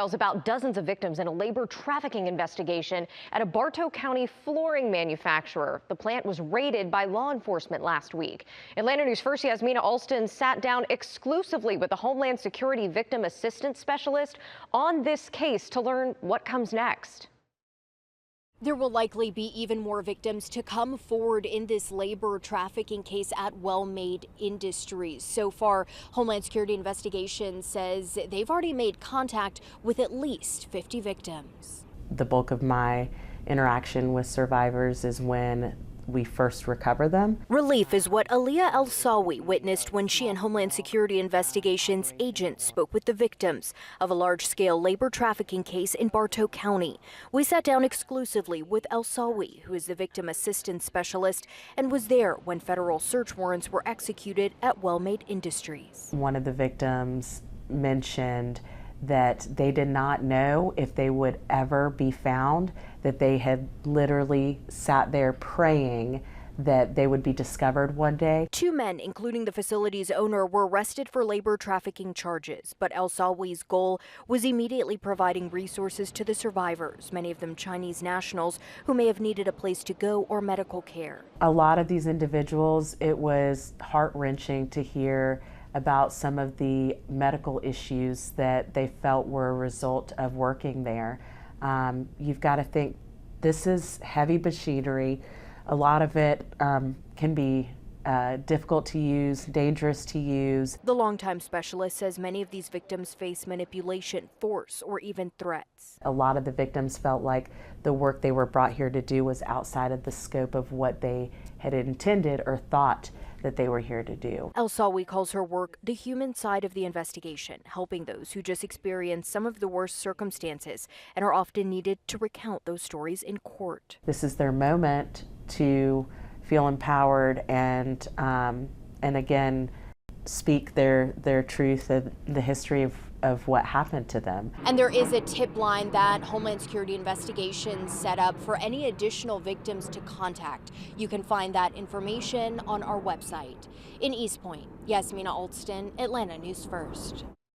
About dozens of victims in a labor trafficking investigation at a Bartow County flooring manufacturer. The plant was raided by law enforcement last week. Atlanta News First Yasmina Alston sat down exclusively with the Homeland Security Victim Assistance Specialist on this case to learn what comes next. There will likely be even more victims to come forward in this labor trafficking case at Well-Made Industries. So far, Homeland Security Investigations says they've already made contact with at least 50 victims. The bulk of my interaction with survivors is when we first recover them. Relief is what Aliyah El-Sawi witnessed when she and Homeland Security Investigations agents spoke with the victims of a large-scale labor trafficking case in Bartow County. We sat down exclusively with El-Sawi, who is the victim assistance specialist, and was there when federal search warrants were executed at Well-Made Industries. One of the victims mentioned that they did not know if they would ever be found, that they had literally sat there praying that they would be discovered one day. 2 men, including the facility's owner, were arrested for labor trafficking charges, but El-Sawi's goal was immediately providing resources to the survivors, many of them Chinese nationals who may have needed a place to go or medical care. A lot of these individuals, it was heart-wrenching to hear about some of the medical issues that they felt were a result of working there. You've got to think, this is heavy machinery. A lot of it can be difficult to use, dangerous to use. The longtime specialist says many of these victims face manipulation, force, or even threats. A lot of the victims felt like the work they were brought here to do was outside of the scope of what they had intended or thought that they were here to do. El-Sawi calls her work the human side of the investigation, helping those who just experienced some of the worst circumstances and are often needed to recount those stories in court. This is their moment to feel empowered and again speak their truth and the history of what happened to them. And there is a tip line that Homeland Security Investigations set up for any additional victims to contact. You can find that information on our website. In East Point, Yasmina Alston, Atlanta News First.